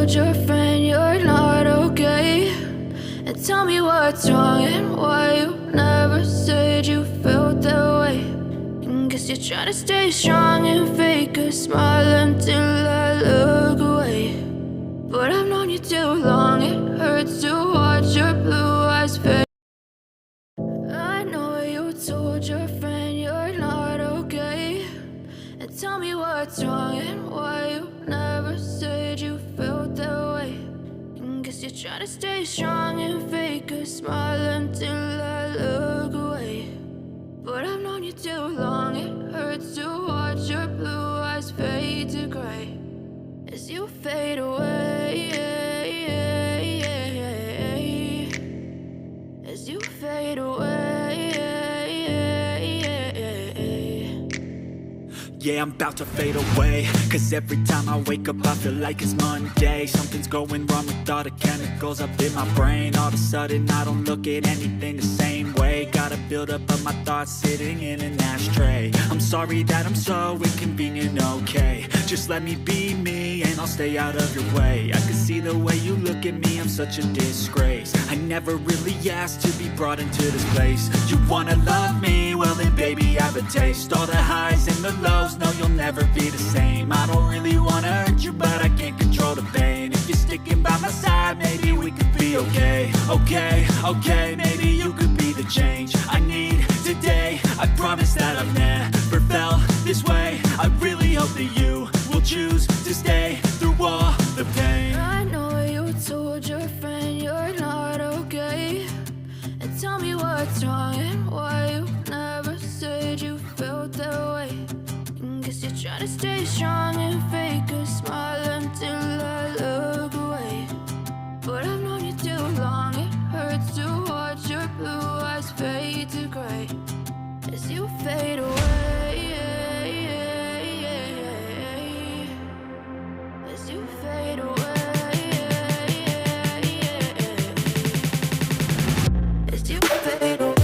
told your friend you're not okay? And tell me what's wrong and why you never said you felt that way. And guess you're trying to stay strong and fake a smile until I look away. But I've known you too long, it hurts to watch your blue eyes fade. I know you told your friend you're not okay. And tell me what's wrong and why you never said you felt that way. And guess you're trying to stay strong and fake a smile until I look away. But I've known you too long, it hurts to watch your blue eyes fade to gray as you fade away, as you fade away. Yeah, I'm about to fade away, cause every time I wake up I feel like it's Monday. Something's going wrong with all the chemicals up in my brain. All of a sudden I don't look at anything the same way. Gotta build up of my thoughts sitting in an ashtray. I'm sorry that I'm so inconvenient, okay? Just let me be me and I'll stay out of your way. I can see the way you look at me, I'm such a disgrace. I never really asked to be brought into this place. You wanna love me? Well then baby have a taste. All the highs and the lows, no you'll never be the same. I don't really wanna hurt you but I can't control the pain. If you're sticking by my side maybe we could be okay. Okay, maybe you could be the change I need today. I promise that I've never felt this way. I really hope that you will choose to stay through all the pain. I know you told your friend you're not okay. And tell me what's wrong and why you never said you felt that way. And guess you're trying to stay strong and fake a smile until I look away. But I've known you too long, it hurts to watch your blue eyes fade to gray as you fade away, as you fade away, as you fade away.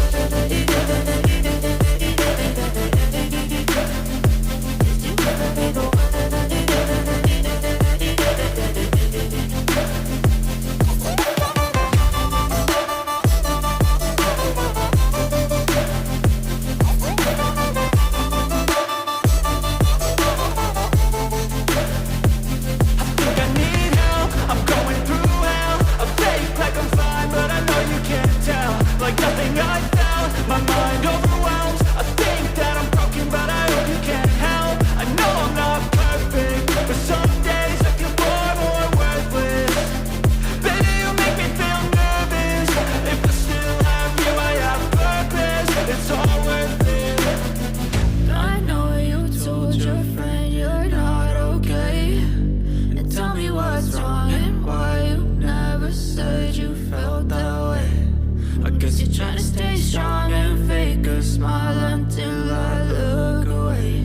Trying to stay strong and fake a smile until I look away.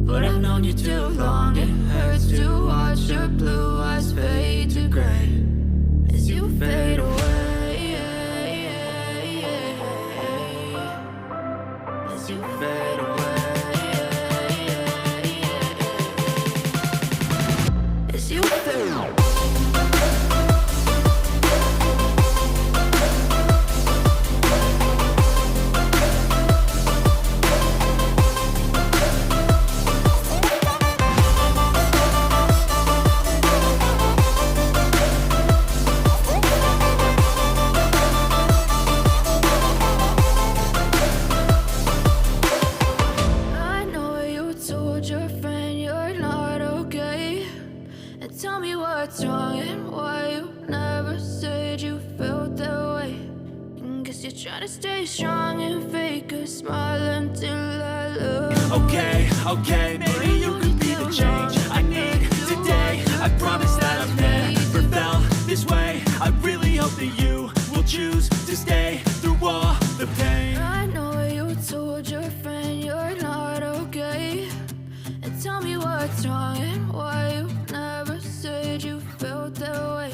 But I've known you too long, it hurts to watch your blue eyes fade to gray as you fade away, as you fade away, as you fade away. Tell me what's wrong and why you never said you felt that way. And guess you're trying to stay strong and fake a smile until I look. Okay, maybe you could be the change I need today. I promise that I've never felt this way. I really hope that you will choose to stay through all the pain. I know you told your friend you're not okay. And tell me what's wrong and why you never said you felt that way.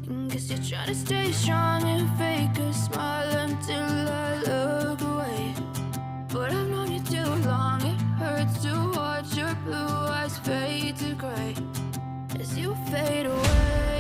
And guess you're trying to stay strong and fake a smile until I look away. But I've known you too long, it hurts to watch your blue eyes fade to gray as you fade away.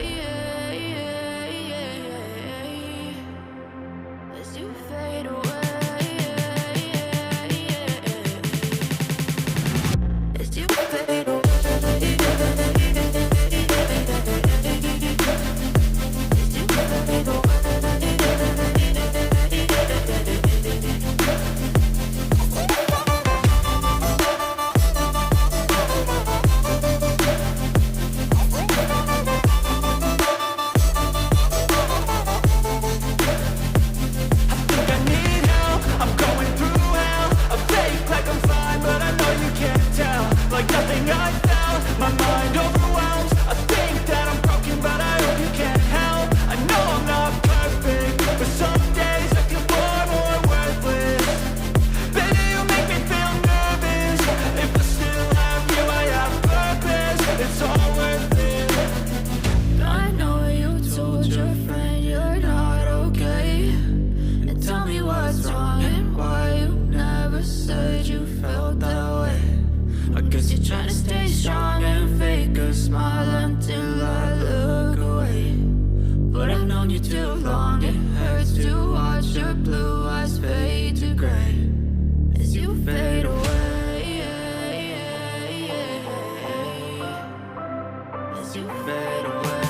as you fade away.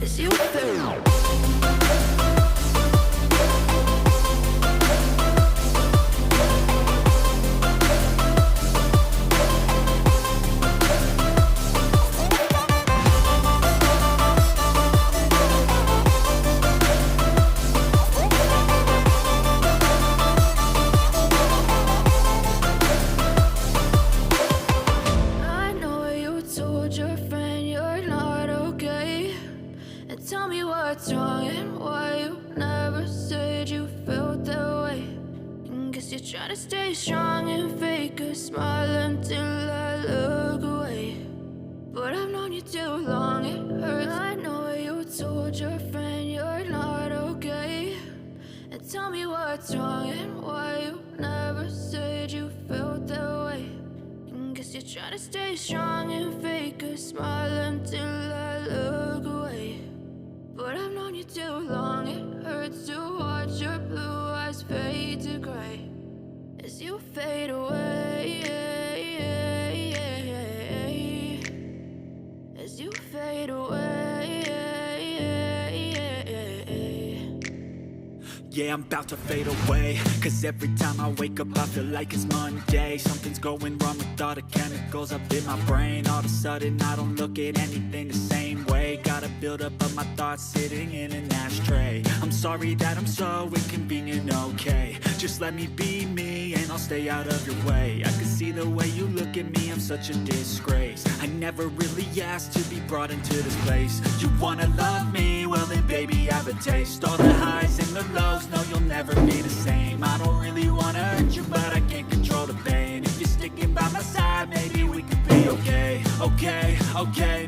As you fade away. Tell me what's wrong and why you never said you felt that way. And guess you're trying to stay strong and fake a smile until I look away. But I've known you too long, it hurts. I know you told your friend you're not okay. And tell me what's wrong and why you never said you felt that way. And guess you're trying to stay strong and fake a smile until I look away. But I've known you too long, it hurts to watch your blue eyes fade to gray as you fade away. As you fade away. Yeah, I'm about to fade away, cause every time I wake up I feel like it's Monday. Something's going wrong with all the chemicals up in my brain. All of a sudden I don't look at anything the same way. Got a buildup of my thoughts sitting in an ashtray. I'm sorry that I'm so inconvenient, okay. Just let me be me and I'll stay out of your way. I can see the way you look at me, I'm such a disgrace. I never really asked to be brought into this place. You wanna love me? Well then baby have a taste. All the highs and the lows, no you'll never be the same. I don't really wanna hurt you but I can't control the pain. If you're sticking by my side maybe we could be okay. Okay, okay.